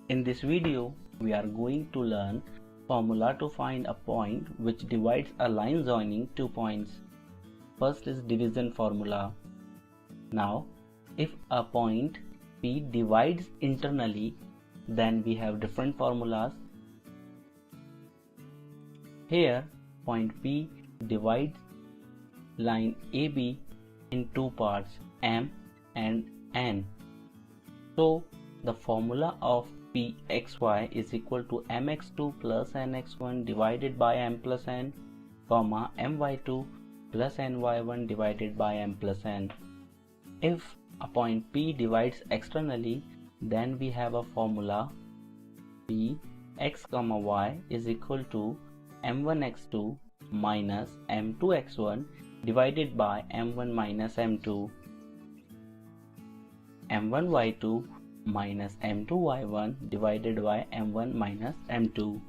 In this video, we are going to learn formula to find a point which divides a line joining two points. First is division formula. Now, if a point P divides internally, then we have different formulas. Here, point P divides line AB in two parts, M and N. So, the formula of Pxy is equal to mx2 plus nx1 divided by m plus n, comma my2 plus ny1 divided by m plus n. If a point P divides externally, then we have a formula P x comma y is equal to m1x2 minus m2x1 divided by m1 minus m2, m1y2 minus m2y1 divided by m1 minus m2.